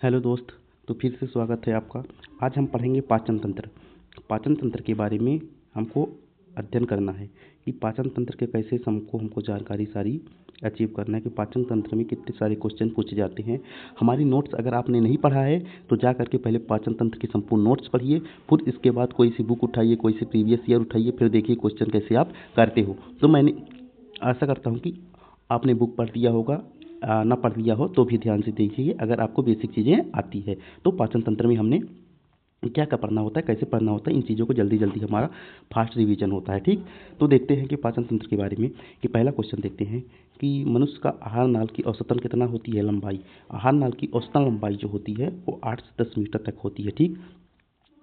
Hello दोस्त। तो फिर से स्वागत है आपका। आज हम पढ़ेंगे पाचन तंत्र। पाचन तंत्र के बारे में हमको अध्ययन करना है कि पाचन तंत्र के कैसे हमको जानकारी सारी अचीव करना है कि पाचन तंत्र में कितने सारे क्वेश्चन पूछे जाते हैं। हमारी नोट्स अगर आपने नहीं पढ़ा है तो जा करके पहले पाचन तंत्र की संपूर्ण नोट्स पढ़िए, फिर इसके बाद कोई सी बुक उठाइए, कोई सी प्रीवियस ईयर उठाइए, फिर देखिए क्वेश्चन कैसे आप करते हो। तो मैंने आशा करता हूँ कि आपने बुक पढ़ लिया होगा, ना पढ़ लिया हो तो भी ध्यान से देखिए अगर आपको बेसिक चीज़ें आती है। तो पाचन तंत्र में हमने क्या क्या पढ़ना होता है, कैसे पढ़ना होता है, इन चीज़ों को जल्दी जल्दी हमारा फास्ट रिवीजन होता है। ठीक, तो देखते हैं कि पाचन तंत्र के बारे में कि पहला क्वेश्चन देखते हैं कि मनुष्य का आहार नाल की औसतन कितना होती है लंबाई। आहार नाल की औसतन लंबाई जो होती है वो 8 से 10 मीटर तक होती है। ठीक,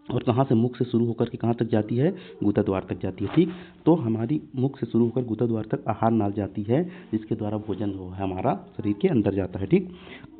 और कहाँ से मुख से शुरू होकर के कहाँ तक जाती है, गुदा द्वार तक जाती है। ठीक, तो हमारी मुख से शुरू होकर गुदा द्वार तक आहार नाल जाती है, जिसके द्वारा भोजन जो है हमारा शरीर के अंदर जाता है। ठीक,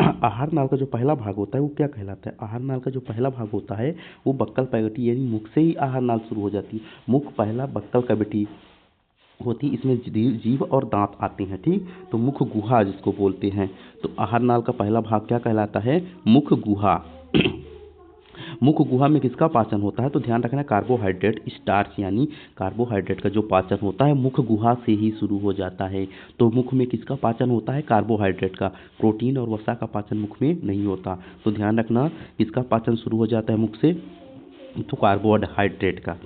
आहार नाल का जो पहला भाग होता है वो क्या कहलाता है। आहार नाल का जो पहला भाग होता है वो बक्कल कैविटी, यानी मुख से ही आहार नाल शुरू हो जाती है। मुख पहला बक्कल कैविटी होती, इसमें जीभ और दांत आते हैं। ठीक, तो मुख गुहा जिसको बोलते हैं। तो आहार नाल का पहला भाग क्या कहलाता है, मुख गुहा। मुख गुहा में किसका पाचन होता है, तो ध्यान रखना कार्बोहाइड्रेट, स्टार्च यानी कार्बोहाइड्रेट का जो पाचन होता है मुख गुहा से ही शुरू हो जाता है। तो मुख में किसका पाचन होता है, कार्बोहाइड्रेट का। प्रोटीन और वसा का पाचन मुख में नहीं होता। तो ध्यान रखना किसका पाचन शुरू हो जाता है मुख से, तो कार्बोहाइड्रेट का।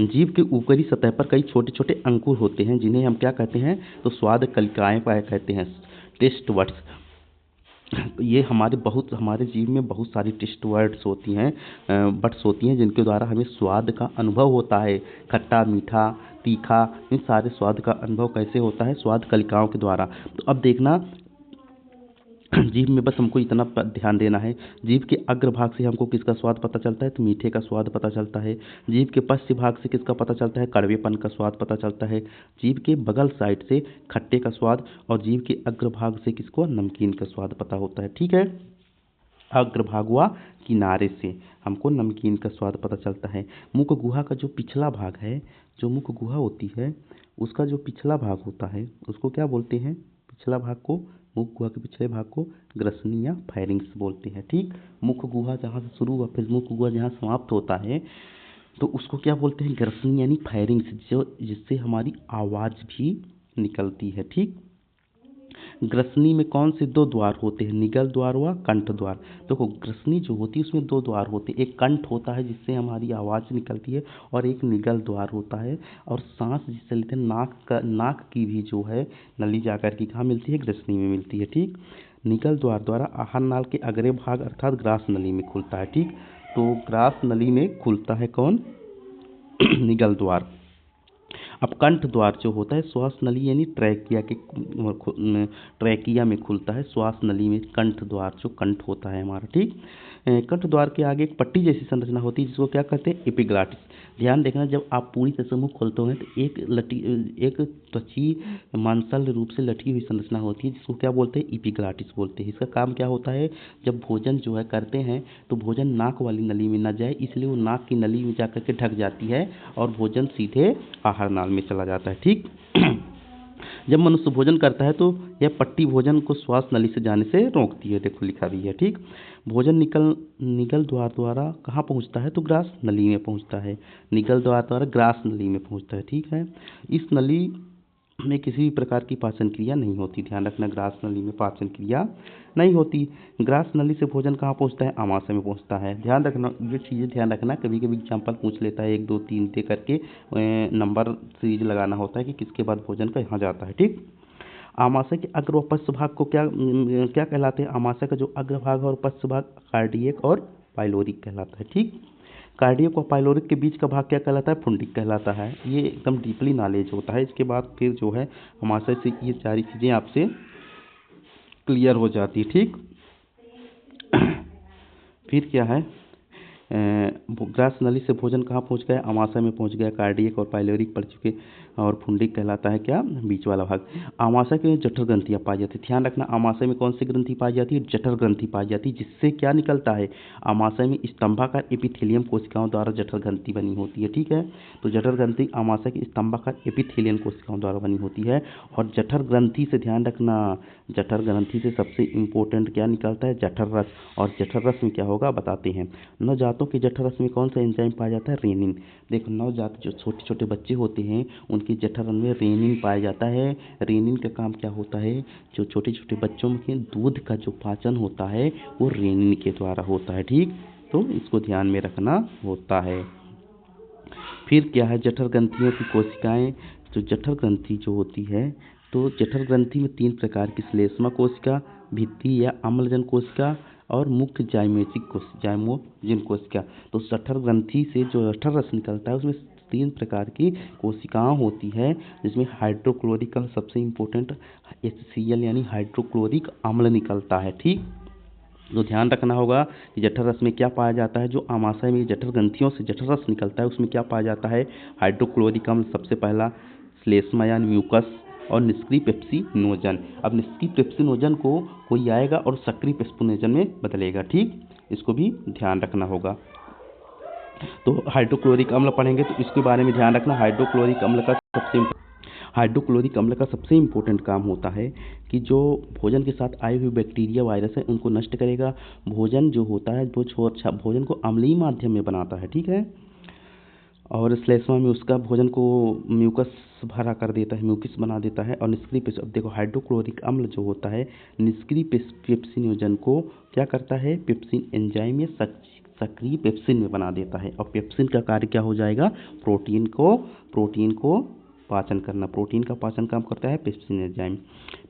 जीभ के ऊपरी सतह पर कई छोटे छोटे अंकुर होते हैं जिन्हें हम क्या कहते हैं, तो स्वाद कलिकाएं कहते हैं, टेस्ट वर्ड्स। ये हमारे जीव में बहुत सारी टेस्ट वर्ड्स होती हैं, बट्स होती हैं, जिनके द्वारा हमें स्वाद का अनुभव होता है। खट्टा, मीठा, तीखा, इन सारे स्वाद का अनुभव कैसे होता है, स्वाद कलिकाओं के द्वारा। तो अब देखना जीभ में बस हमको इतना ध्यान देना है, जीभ के अग्रभाग से हमको किसका स्वाद पता चलता है, तो मीठे का स्वाद पता चलता है। जीभ के पश्च भाग से किसका पता चलता है, कड़वेपन का स्वाद पता चलता है। जीभ के बगल साइड से खट्टे का स्वाद, और जीभ के अग्रभाग से किसको, नमकीन का स्वाद पता होता है। ठीक है, अग्रभाग व किनारे से हमको नमकीन का स्वाद पता चलता है। मुख गुहा का जो पिछला भाग है, जो मुख गुहा होती है उसका जो पिछला भाग होता है उसको क्या बोलते हैं, पिछला भाग को, मुख गुहा के पिछले भाग को ग्रसनी या फायरिंग्स बोलते हैं। ठीक, मुख गुहा जहाँ से शुरू हुआ फिर मुख गुहा जहाँ समाप्त होता है तो उसको क्या बोलते हैं, ग्रसनी यानी फायरिंग्स, जो जिससे हमारी आवाज़ भी निकलती है। ठीक, ग्रसनी में कौन से दो द्वार होते हैं, निगल द्वार व कंठ द्वार। देखो ग्रसनी जो होती है उसमें दो द्वार होते हैं, एक कंठ होता है जिससे हमारी आवाज़ निकलती है, और एक निगल द्वार होता है। और सांस जिससे लेते हैं नाक की भी जो है नली जाकर के कहाँ मिलती है, ग्रसनी में मिलती है। ठीक, निगल द्वार द्वारा आहार नाल के अग्रे भाग अर्थात ग्रास नली में खुलता है। ठीक, तो ग्रास नली में खुलता है कौन, निगल द्वार। अब कंठ द्वार जो होता है श्वास नली यानी ट्रैकिया में खुलता है, श्वास नली में कंठ द्वार जो कंठ होता है हमारा। ठीक, कंठ द्वार के आगे एक पट्टी जैसी संरचना होती है जिसको क्या कहते हैं, एपिग्लॉटिस। ध्यान देखना जब आप पूरी तरह से मुंह खोलते हो तो एक त्वची मांसल रूप से लटकी हुई संरचना होती है जिसको क्या बोलते हैं, एपिग्लॉटिस बोलते हैं। इसका काम क्या होता है, जब भोजन जो है करते हैं तो भोजन नाक वाली नली में न जाए, इसलिए वो नाक की नली में जाकर के ढक जाती है और भोजन सीधे आहार नाल में चला जाता है। ठीक, जब मनुष्य भोजन करता है तो यह पट्टी भोजन को श्वास नली से जाने से रोकती है, देखो लिखा भी है। ठीक, भोजन निगल द्वार द्वारा कहाँ पहुँचता है, तो ग्रास नली में पहुँचता है। निगल द्वार द्वारा ग्रास नली में पहुँचता है। ठीक है, इस नली में किसी भी प्रकार की पाचन क्रिया नहीं होती। ध्यान रखना ग्रास नली में पाचन क्रिया नहीं होती। ग्रास नली से भोजन कहाँ पहुँचता है, आमाशय में पहुँचता है। ध्यान रखना ये चीज़ें, ध्यान रखना कभी कभी एग्जाम्पल पूछ लेता है 1 2 3 दे करके, नंबर सीरीज लगाना होता है कि किसके बाद भोजन का यहाँ जाता है। ठीक, आमाशय के अग्र व पश्च भाग को क्या कहलाते हैं, आमाशय का जो अग्रभाग और पश्च भाग कार्डियक और पाइलोरिक कहलाता है। ठीक, कार्डियक और पाइलोरिक के बीच का भाग क्या कहलाता है, फुंडिक कहलाता है। ये एकदम डीपली नॉलेज होता है। इसके बाद फिर जो है आमाशय से ये सारी चीज़ें आपसे क्लियर हो जाती है। ठीक, फिर क्या है ग्रास नली से भोजन कहाँ पहुँच गया, आमाशय में पहुँच गया। कार्डियक और पाइलोरिक पढ़ चुके। और फुंडिक कहलाता है क्या, बीच वाला भाग। आमाशय के जठर ग्रंथियाँ पाई जाती है। ध्यान रखना, आमाशय में कौन सी ग्रंथि पाई जाती है, जठर ग्रंथि पाई जाती है, जिससे क्या निकलता है, आमाशय में स्तंभाकार एपिथेलियम कोशिकाओं द्वारा जठर ग्रंथि बनी होती है। ठीक है, तो जठर ग्रंथि आमाशय की स्तंभाकार एपिथेलियम कोशिकाओं द्वारा बनी होती है। और जठर ग्रंथि से ध्यान रखना, जठर ग्रंथि से सबसे इंपॉर्टेंट क्या निकलता है, जठर रस। और जठर रस में क्या होगा बताते हैं। नवजातों के जठर रस में कौन सा एंजाइम पाया जाता है, रेनिन। देखो, नवजात जो छोटे छोटे बच्चे होते हैं उनके जठर रस में रेनिन पाया जाता है। रेनिन का काम क्या होता है, जो छोटे छोटे बच्चों के दूध का जो पाचन होता है वो रेनिन के द्वारा होता है। ठीक, तो इसको ध्यान में रखना होता है। फिर क्या है, जठर ग्रंथियों की कोशिकाएं। तो जठर ग्रंथि जो होती है, तो जठर ग्रंथि में 3 प्रकार की, श्लेष्मा कोशिका, भित्ति या अम्लजन कोशिका और मुख्य जाइमोजिन कोशिका। तो जठर ग्रंथि से जो जठर रस निकलता है उसमें 3 प्रकार की कोशिकाएं होती है, जिसमें हाइड्रोक्लोरिक अम्ल सबसे इम्पोर्टेंट HCl यानी हाइड्रोक्लोरिक अम्ल निकलता है। ठीक, तो ध्यान रखना होगा कि जठर रस में क्या पाया जाता है, जो आमाशय में जठर ग्रंथियों से जठर रस निकलता है उसमें क्या पाया जाता है, हाइड्रोक्लोरिक अम्ल सबसे पहला, श्लेष्मा यानी म्यूकस, और निष्क्रिय पेप्सिनोजन। अब निष्क्रिय पेप्सिनोजन को कोई आएगा और सक्रिय पेप्सिनोजन में बदलेगा। ठीक, इसको भी ध्यान रखना होगा। तो हाइड्रोक्लोरिक अम्ल पढ़ेंगे तो इसके बारे में ध्यान रखना। हाइड्रोक्लोरिक अम्ल का सबसे इम्पोर्टेंट काम होता है कि जो भोजन के साथ आए हुए बैक्टीरिया वायरस है उनको नष्ट करेगा। भोजन जो होता है वो भोजन को अम्लीय माध्यम में बनाता है। ठीक है, और श्लेष्मा में उसका भोजन को म्यूकस भरा कर देता है, म्यूकस बना देता है। और निष्क्रिय अब देखो, हाइड्रोक्लोरिक अम्ल जो होता है निष्क्रिय पेप्सिनोजन को क्या करता है, पेप्सिन एंजाइम या सक्रिय पेप्सिन में बना देता है। और पेप्सिन का कार्य क्या हो जाएगा, प्रोटीन को पाचन करना। प्रोटीन का पाचन काम करता है pepsin enzyme.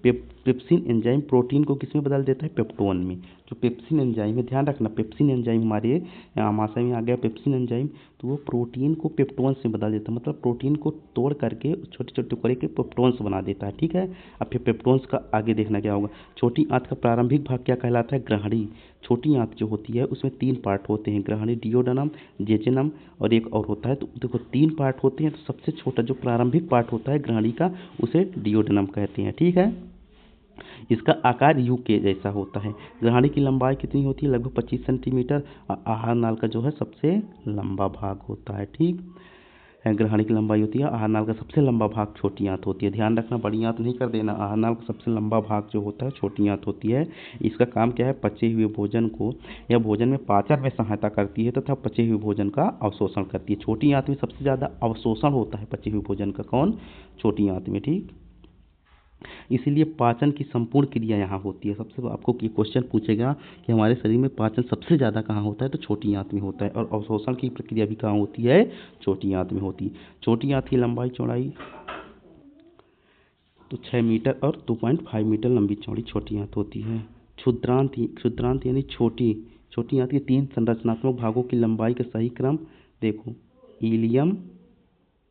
Pepsin enzyme protein को किस में बदल देता है, पेप्टोन में। जो पेप्सिन एंजाइम है, ध्यान रखना, पेप्सिन एंजाइम हमारे आमाशय में आ गया पेप्सिन एंजाइम, तो वो प्रोटीन को पेप्टोन से बदल देता है, मतलब प्रोटीन को तोड़ करके छोटे छोटे टुकड़े के पेप्टोन्स बना देता है। ठीक है, अब फिर पेप्टोन्स का आगे देखना क्या होगा। छोटी आंत का प्रारंभिक भाग क्या कहलाता है, ग्रहणी। छोटी आंत जो होती है उसमें 3 पार्ट होते हैं, ग्रहणी, डिओडेनम, जेजुनम और एक और होता है। तो देखो 3 पार्ट होते हैं, तो सबसे छोटा जो प्रारंभिक पार्ट होता है ग्रहणी का उसे डिओडेनम कहते हैं। ठीक है, इसका आकार यू के जैसा होता है। ग्रहणी की लंबाई कितनी होती है, लगभग 25 सेंटीमीटर। आहार नाल का जो है सबसे लंबा भाग होता है। ठीक, ग्रहणी की लंबाई होती है, आहार नाल का सबसे लंबा भाग छोटी आंत होती है। ध्यान रखना, बड़ी आंत नहीं कर देना। आहार नाल का सबसे लंबा भाग जो होता है छोटी आंत होती है। इसका काम क्या है, पचे हुए भोजन को या भोजन में पाचन में सहायता करती है तथा पचे हुए भोजन का अवशोषण करती है। छोटी आंत में सबसे ज़्यादा अवशोषण होता है पचे हुए भोजन का, कौन, छोटी आंत में। ठीक, इसीलिए पाचन की संपूर्ण क्रिया यहाँ होती है। सबसे आपको ये क्वेश्चन पूछेगा कि हमारे शरीर में पाचन सबसे ज़्यादा कहाँ होता है, तो छोटी आंत में होता है। और अवशोषण की प्रक्रिया भी कहाँ होती है, छोटी आंत में होती है। छोटी आंत की लंबाई चौड़ाई तो 6 मीटर और 2.5 मीटर लंबी चौड़ी छोटी आंत होती है। क्षुद्रांत यानी छोटी आंत के 3 संरचनात्मक भागों की लंबाई का सही क्रम देखो, इलियम,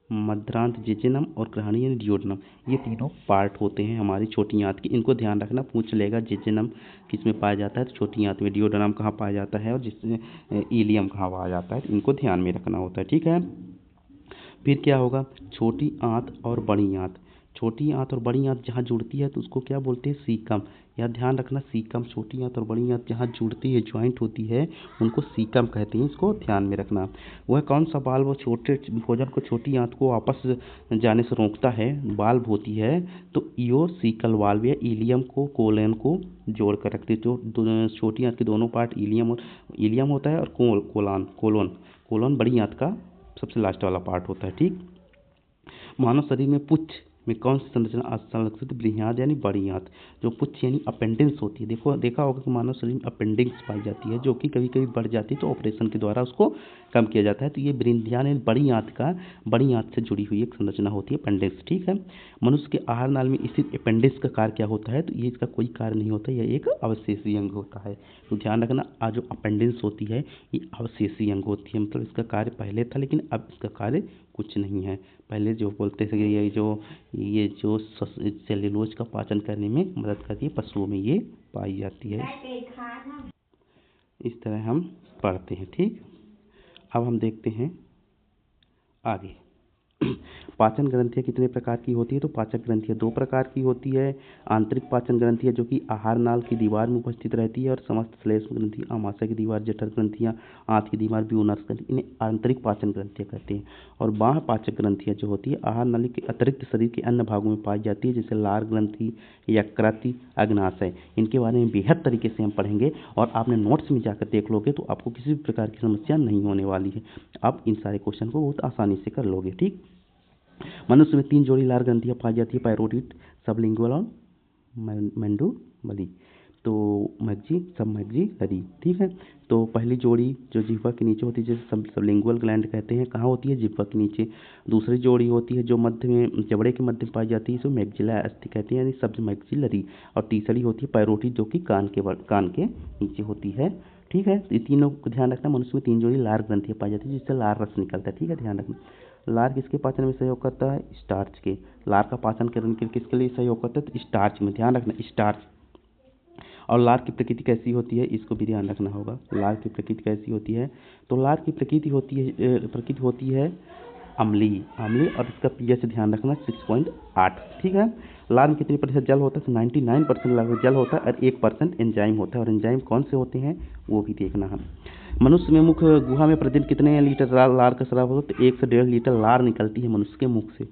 मध्यांत, जेजुनम और ग्रहणी यानी डिओडेनम, ये तीनों पार्ट होते हैं हमारी छोटी आंत की। इनको ध्यान रखना, पूछ लेगा जेजुनम किस में पाया जाता है, तो छोटी आंत में। डिओडेनम कहाँ पाया जाता है और जिसमें इलियम कहाँ पाया जाता है, तो इनको ध्यान में रखना होता है। ठीक है, फिर क्या होगा, छोटी आंत और बड़ी आंत। छोटी आंत और बड़ी आंत जहाँ जुड़ती है तो उसको क्या बोलते हैं, सीकम। या ध्यान रखना, सीकम, छोटी आंत और बड़ी आंत जहाँ जुड़ती है, ज्वाइंट होती है, उनको सीकम कहते हैं। इसको ध्यान में रखना। वह कौन सा वाल्व वो छोटे भोजन को छोटी आंत को वापस जाने से रोकता है, वाल्व होती है, तो इयोसीकल वाल्व या इलियम को कोलन को जोड़ कर रखती है। जो छोटी आंत के दोनों पार्ट इलियम होता है और कोलन बड़ी आंत का सबसे लास्ट वाला पार्ट होता है। ठीक, मानव शरीर में पुच्छ में कौन सी संरचना संरक्षित, बृहद यानी बड़ी आंत। जो पुच्छ यानी अपेंडिक्स होती है, देखा होगा कि मानव शरीर में अपेंडिक्स पाई जाती है, जो कि कभी कभी बढ़ जाती है, तो ऑपरेशन के द्वारा उसको कम किया जाता है। तो ये बृहद यानी बड़ी आंत से जुड़ी हुई एक संरचना होती है, अपेंडिक्स। ठीक है, मनुष्य के आहार नाल में स्थित अपेंडिक्स का कार्य क्या होता है, तो ये इसका कोई कार्य नहीं होता, यह एक अवशेषी अंग होता है। तो ध्यान रखना, जो अपेंडिक्स होती है ये अवशेषी अंग होती है, मतलब इसका कार्य पहले था लेकिन अब इसका कार्य कुछ नहीं है। पहले जो बोलते थे ये जो सेल्यूलोज का पाचन करने में मदद करती है, पशुओं में ये पाई जाती है। इस तरह हम पढ़ते हैं। ठीक। अब हम देखते हैं आगे। पाचन ग्रंथियाँ कितने प्रकार की होती है? तो पाचन ग्रंथियाँ दो प्रकार की होती है। आंतरिक पाचन ग्रंथियाँ जो कि आहार नाल की दीवार में उपस्थित रहती है, और समस्त श्लेष्म ग्रंथि, आमाशय की दीवार, जठर ग्रंथियाँ, आंत की दीवार, ब्यूनस ग्रंथि, इन्हें आंतरिक पाचन ग्रंथियाँ कहते हैं। और बाह्य पाचक ग्रंथियाँ जो होती है आहार नाली के अतिरिक्त शरीर के अन्य भागों में पाई जाती है, जैसे लार ग्रंथि, यकृत, अग्नाशय। इनके बारे में बेहद तरीके से हम पढ़ेंगे, और आपने नोट्स में जाकर देख लोगे तो आपको किसी भी प्रकार की समस्या नहीं होने वाली है। आप इन सारे क्वेश्चन को बहुत आसानी से कर लोगे। ठीक, मनुष्य में 3 जोड़ी लार ग्रंथियाँ पाई जाती है, पैरोटिड, सबलिंगुअल और मैंडुबली। तो मैग्जी, सब मैग्जिलरी। ठीक है, तो पहली जोड़ी जो जिह्वा के नीचे होती है, जिसे सबलिंगुअल ग्लैंड कहते हैं, कहाँ होती है? जिह्वा के नीचे। दूसरी जोड़ी होती है जो मध्य में, जबड़े के मध्य में पाई जाती है, इसे मैग्जिला अस्थि कहते हैं, यानी सब मैग्जिलरी। और तीसरी होती है पैरोटिड, जो कि कान के नीचे होती है। ठीक है, ये तीनों को ध्यान रखना। मनुष्य में 3 जोड़ी लार ग्रंथियाँ पाई जाती है, जिससे लार रस निकलता है। ठीक है, ध्यान रखना। लार किसके पाचन में सहयोग करता है? स्टार्च के। लार का पाचन करने के लिए किसके लिए सहयोग करता है? तो स्टार्च में, ध्यान रखना, स्टार्च। और लार की प्रकृति कैसी होती है? इसको भी ध्यान रखना होगा। लार की प्रकृति कैसी होती है? तो लार की प्रकृति होती है अम्लीय, और इसका पीएच ध्यान रखना 6.8। ठीक है, लार में कितनी प्रतिशत जल होता है? तो 99% लगभग जल होता है, और 1% एंजाइम होता है। और एंजाइम कौन से होते हैं वो भी देखना है। मनुष्य में मुख गुहा में प्रतिदिन कितने लीटर लार का स्राव होता है? तो 1 से 1.5 लीटर लार निकलती है मनुष्य के मुख से।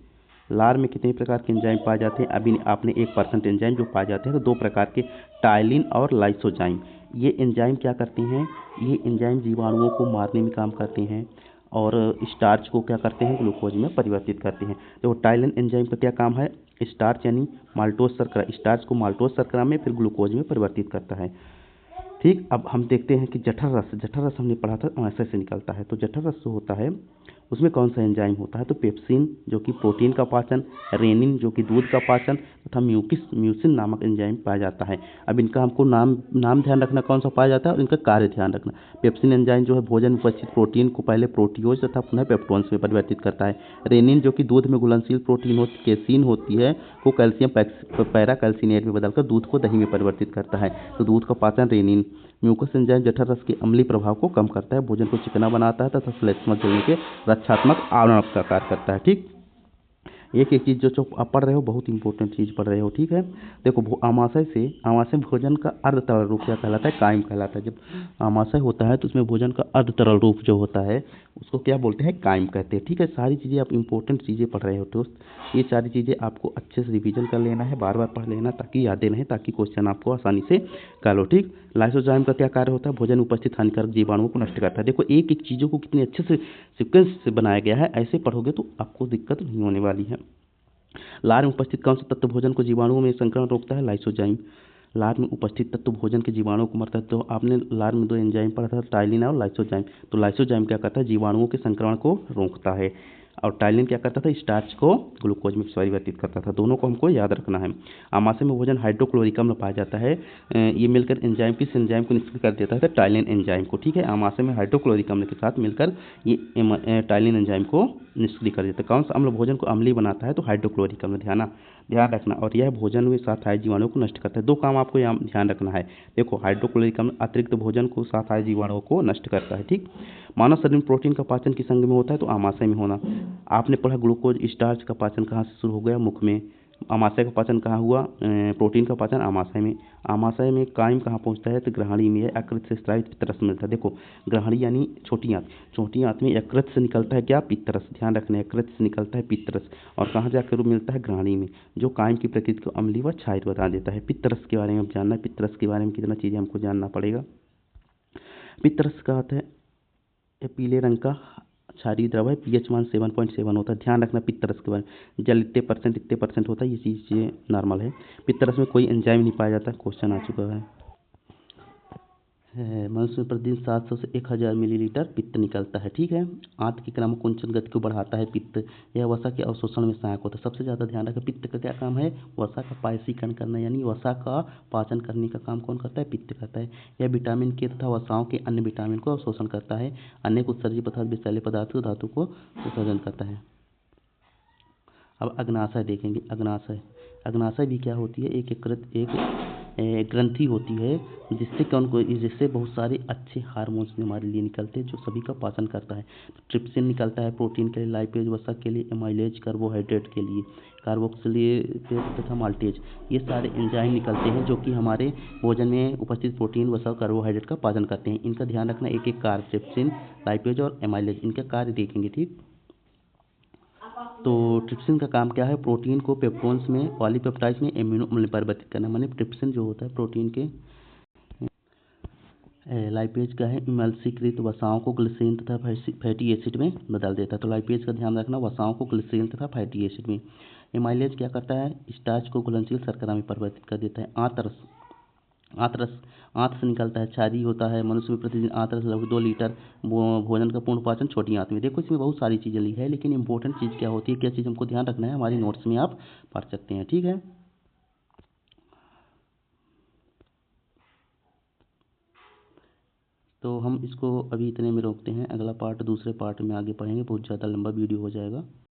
लार में कितने प्रकार के एंजाइम पाए जाते हैं? अभी आपने 1% एंजाइम जो पाए जाते हैं, तो 2 प्रकार के, टाइलिन और लाइसोजाइम। ये एंजाइम क्या करते हैं? ये एंजाइम जीवाणुओं को मारने में काम करते हैं, और स्टार्च को क्या करते हैं? ग्लूकोज में परिवर्तित करते हैं। तो टाइलिन एंजाइम का क्या काम है? स्टार्च यानी माल्टोज शर्करा, स्टार्च को माल्टोज शर्करा में फिर ग्लूकोज में परिवर्तित करता है। ठीक, अब हम देखते हैं कि जठर रस हमने पढ़ा था आमाशय से निकलता है। तो जठर रस जो होता है उसमें कौन सा एंजाइम होता है? तो पेप्सिन जो कि प्रोटीन का पाचन, रेनिन जो कि दूध का पाचन, तथा म्यूसिन नामक एंजाइम पाया जाता है। अब इनका हमको नाम ध्यान रखना कौन सा पाया जाता है, और इनका कार्य ध्यान रखना। पेप्सिन एंजाइम जो है भोजन में उपस्थित प्रोटीन को पहले प्रोटियोज तथा पुनः पेप्टोन्स में परिवर्तित करता है। रेनिन जो कि दूध में घुलनशील प्रोटीन केसीन होती है, वो कैल्शियम पैरा कैल्सिनेट में बदलकर दूध को दही में परिवर्तित करता है। तो दूध का पाचन रेनिन। म्यूकस एंजाइम जठर रस के अम्लीय प्रभाव को कम करता है, भोजन को चिकना बनाता है तथा श्लेष्मक जलने के रक्षात्मक आवरण का कार्य करता है। ठीक, एक एक चीज़ जो आप पढ़ रहे हो बहुत इंपॉर्टेंट चीज़ पढ़ रहे हो। ठीक है, देखो आमाशय भोजन का अर्ध तरल रूप क्या कहलाता है? कायम कहलाता है। जब आमाशय होता है तो उसमें भोजन का अर्ध तरल रूप जो होता है उसको क्या बोलते हैं? कायम कहते हैं। ठीक है, सारी चीज़ें आप इंपॉर्टेंट चीज़ें पढ़ रहे हो दोस्त। ये सारी चीज़ें आपको अच्छे से रिवीजन कर लेना है, बार बार पढ़ लेना, ताकि यादें रहें, ताकि क्वेश्चन आपको आसानी से कर लो। ठीक, लाइसोजाइम का क्या कार्य होता है? भोजन में उपस्थित हानिकारक जीवाणुओं को नष्ट करता है। देखो एक एक चीज़ों को कितने अच्छे से सीक्वेंस से बनाया गया है, ऐसे पढ़ोगे तो आपको दिक्कत नहीं होने वाली है। लार में उपस्थित कौन सा तत्व भोजन को जीवाणुओं में संक्रमण रोकता है? लाइसोजाइम। लार में उपस्थित तत्व भोजन के जीवाणुओं को मारता है। तो आपने लार में 2 एंजाइम पढ़ा था, टाइलिन और लाइसोजाइम। तो लाइसोजाइम क्या करता है? जीवाणुओं के संक्रमण को रोकता है, और टाइलिन क्या करता था? स्टार्च को ग्लूकोज में परिवर्तित करता था। दोनों को हमको याद रखना है। आमाशय में भोजन हाइड्रोक्लोरिक अम्ल पाया जाता है, ये मिलकर एंजाइम किस एंजाइम को निष्क्रिय कर देता है? टाइलिन एंजाइम को। ठीक है, आमाशय में हाइड्रोक्लोरिक अम्ल के साथ मिलकर ये टाइलिन एंजाइम को निष्क्रिय कर देता है। कौन सा अम्ल भोजन को अम्लीय बनाता है? तो हाइड्रोक्लोरिक अम्ल। ध्यान रखना, और यह भोजन में साथ आए जीवाणुओं को नष्ट करता है। 2 काम आपको यहाँ ध्यान रखना है। देखो, हाइड्रोक्लोरिक अम्ल अतिरिक्त भोजन को साथ आए जीवाणुओं को नष्ट करता है। ठीक, मानव शरीर में प्रोटीन का पाचन किस अंग में होता है? तो आमाशय में होना। आपने पढ़ा ग्लूकोज स्टार्च का पाचन कहाँ से शुरू हो गया? मुख में। आमाशय का पाचन कहाँ हुआ? प्रोटीन का पाचन आमाशय में। आमाशय में कायम कहाँ पहुँचता है? तो ग्रहणी में। यकृत से स्रावित पित्तरस मिलता है। देखो, ग्रहणी यानी छोटी आंत में यकृत से निकलता है क्या? पित्तरस। ध्यान रखना, यकृत से निकलता है पित्तरस, और कहाँ जाकर मिलता है? ग्रहणी में, जो कायम की प्रकृति को अम्लीय व क्षारीय बता देता है। पित्तरस के बारे में जानना है, पित्तरस के बारे में कितना चीज़ें हमको जानना पड़ेगा। पित्तरस का अर्थ है ये पीले रंग का क्षारीय द्रव है, पीएच मान 7.7 होता है। ध्यान रखना पित्तरस के बारे में, जल इतने परसेंट होता है, ये चीज़ नॉर्मल है। पित्तरस में कोई एंजाइम नहीं पाया जाता, क्वेश्चन आ चुका है। मनुष्य में प्रतिदिन 700 से 1000 मिलीलीटर पित्त निकलता है। ठीक है, आंत की क्रम कुंचन गति को बढ़ाता है पित्त, यह वसा के अवशोषण में सहायक होता है। सबसे ज़्यादा ध्यान रखें, पित्त का क्या काम है? वसा का पायसीकरण करना, यानी वसा का पाचन करने का काम कौन करता है? पित्त करता है। यह विटामिन के तथा वसाओं के अन्य विटामिन को अवशोषण करता है। अनेक उत्सर्जी पदार्थ, विषैले पदार्थों, धातु को विसर्जन करता है। अब अग्नाशय देखेंगे। अग्नाशय भी क्या होती है? एक ग्रंथि होती है, जिससे बहुत सारे अच्छे हार्मोन्स हमारे लिए निकलते हैं जो सभी का पाचन करता है। ट्रिप्सिन निकलता है प्रोटीन के लिए, लाइपेज वसा के लिए, एमाइलेज कार्बोहाइड्रेट के लिए, कार्बोक्सिलेज तथा माल्टेज, ये सारे एंजाइम निकलते हैं जो कि हमारे भोजन में उपस्थित प्रोटीन वसा कार्बोहाइड्रेट का पाचन करते हैं। इनका ध्यान रखना, एक एक कार्य, ट्रिप्सिन, लाइपेज और एमाइलेज, इनका कार्य देखेंगे। ठीक, तो ट्रिप्सिन का काम क्या है? प्रोटीन को पेप्टोन्स में, पॉलीपेप्टाइड्स में एमिनो में परिवर्तित करना। माने ट्रिप्सिन जो होता है प्रोटीन के, लाइपेज का है इमल्सीकृत वसाओं को ग्लिसरीन तथा फैटी एसिड में बदल देता है। तो लाइपेज का ध्यान रखना, वसाओं को ग्लिसरीन तथा फैटी एसिड में। एमाइलेज क्या करता है? स्टार्च को घुलनशील शर्करा में परिवर्तित कर देता है। आंत से निकलता है, क्षारीय होता है। मनुष्य में प्रतिदिन आंत रस लगभग 2 लीटर। भोजन का पूर्ण पाचन छोटी आंत में। देखो इसमें बहुत सारी चीज़ें ली है, लेकिन इंपॉर्टेंट चीज़ क्या होती है, क्या चीज़ हमको ध्यान रखना है, हमारी नोट्स में आप पढ़ सकते हैं। ठीक है, तो हम इसको अभी इतने में रोकते हैं। अगला पार्ट दूसरे पार्ट में आगे पढ़ेंगे, बहुत ज़्यादा लंबा वीडियो हो जाएगा।